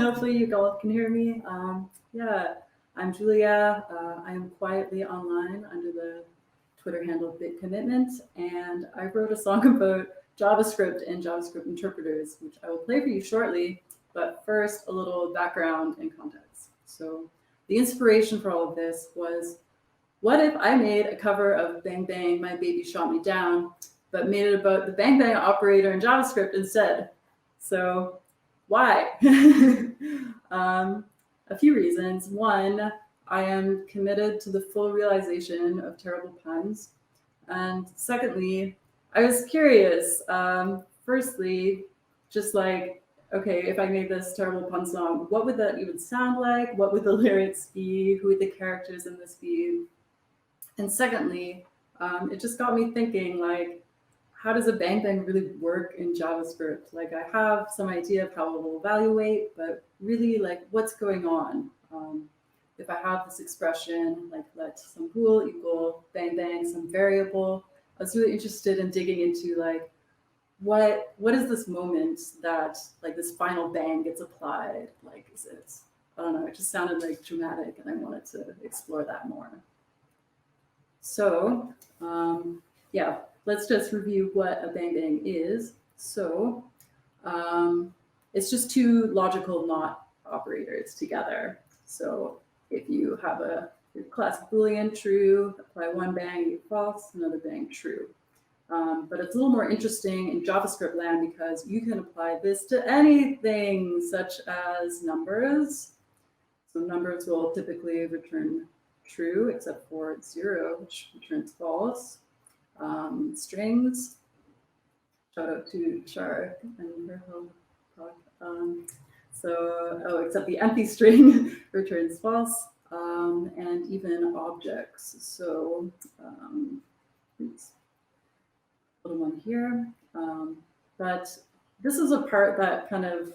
Hopefully you all can hear me. Yeah, I'm Julia. I am quietly online under the Twitter handle Big Commitment, and I wrote a song about JavaScript and JavaScript interpreters, which I will play for you shortly. But first, a little background and context. So the inspiration for all of this was, what if I made a cover of Bang Bang, My Baby Shot Me Down, but made it about the Bang Bang operator in JavaScript instead? So why? A few reasons. One, I am committed to the full realization of terrible puns. And secondly, I was curious. Firstly, just like, okay, if I made this terrible pun song, what would that even sound like? What would the lyrics be? Who would the characters in this be? And secondly, it just got me thinking, like, how does a bang bang really work in JavaScript? Like, I have some idea of how it will evaluate, but really, like, what's going on? If I have this expression, like let some bool equal bang bang, some variable, I was really interested in digging into like, what is this moment that like this final bang gets applied? Like, is it, I don't know, it just sounded like dramatic, and I wanted to explore that more. So, yeah, let's just review what a bang bang is. So, it's just two logical not operators together. So, if you have a classic boolean true, apply one bang, you false, another bang true. But it's a little more interesting in JavaScript land because you can apply this to anything such as numbers. So numbers will typically return true, except for 0, which returns false. Strings, shout out to Shark and her whole talk. Except the empty string returns false, and even objects. So, oops, little one here. But this is a part that kind of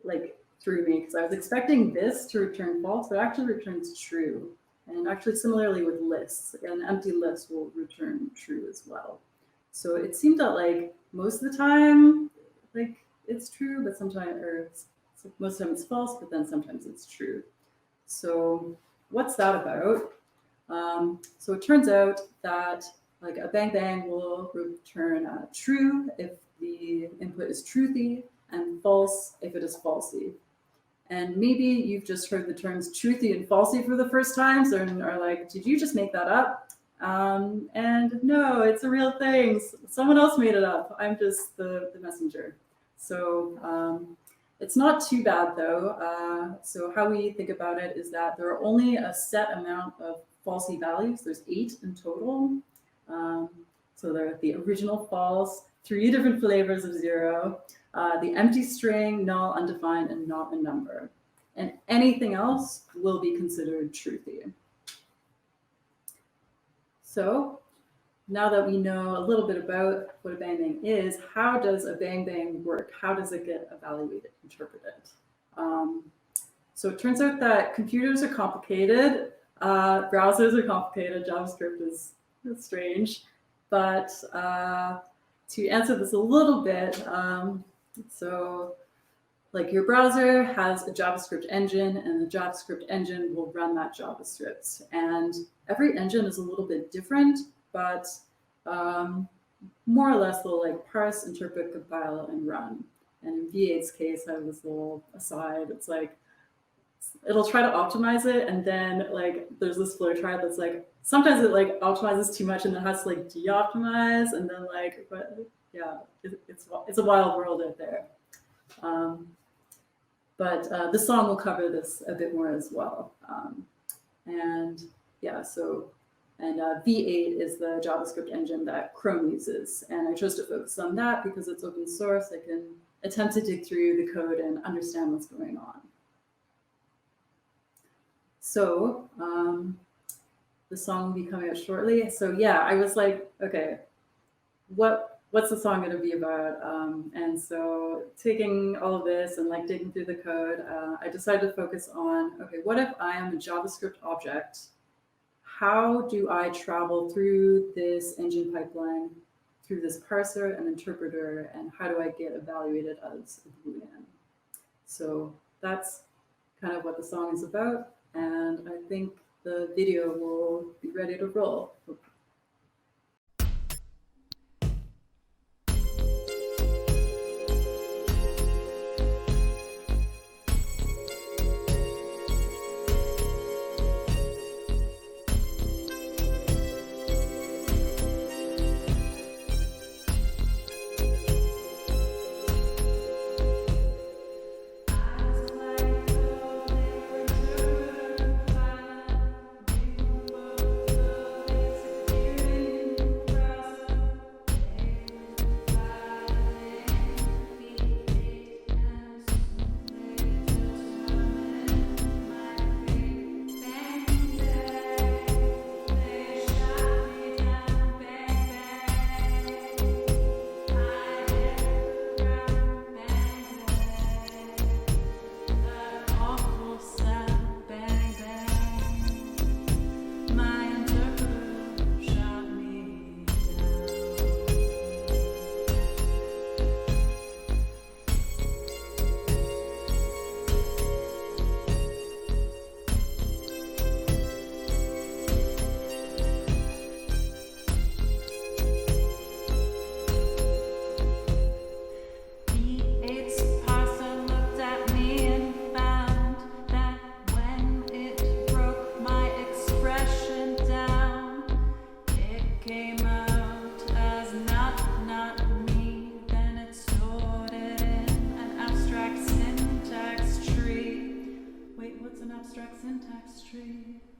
like threw me because I was expecting this to return false, but it actually returns true. And actually, similarly with lists, an empty list will return true as well. So it seemed that like most of the time, like it's true, but sometimes, or most of the time it's false, but then sometimes it's true. So what's that about? So it turns out that like a bang bang will return true if the input is truthy and false if it is falsy. And maybe you've just heard the terms truthy and falsy for the first time, so are like, did you just make that up? And no, it's a real thing. Someone else made it up. I'm just the messenger. So it's not too bad though. So how we think about it is that there are only a set amount of falsy values. There's 8 in total. So there are the original false, 3 different flavors of 0, the empty string, null, undefined, and not a number. And anything else will be considered truthy. So now that we know a little bit about what a bang bang is, how does a bang bang work? How does it get evaluated, interpreted? So it turns out that computers are complicated, browsers are complicated, JavaScript is strange. But to answer this a little bit, so like your browser has a JavaScript engine, and the JavaScript engine will run that JavaScript. And every engine is a little bit different, but more or less they'll like parse, interpret, compile, and run. And in V8's case, I have this little aside. It's like, it'll try to optimize it, and then like there's this flowchart that's like, sometimes it like optimizes too much and it has to like de-optimize, and then like, but yeah, it's a wild world out there. But this song will cover this a bit more as well. And yeah, so, and V8 is the JavaScript engine that Chrome uses. And I chose to focus on that because it's open source. I can attempt to dig through the code and understand what's going on. So the song will be coming out shortly. So yeah, I was like, okay, what's the song going to be about? And so taking all of this and like digging through the code, I decided to focus on, okay, what if I am a JavaScript object? How do I travel through this engine pipeline, through this parser and interpreter, and how do I get evaluated as a Boolean? So that's kind of what the song is about. And I think the video will be ready to roll. Abstract syntax tree.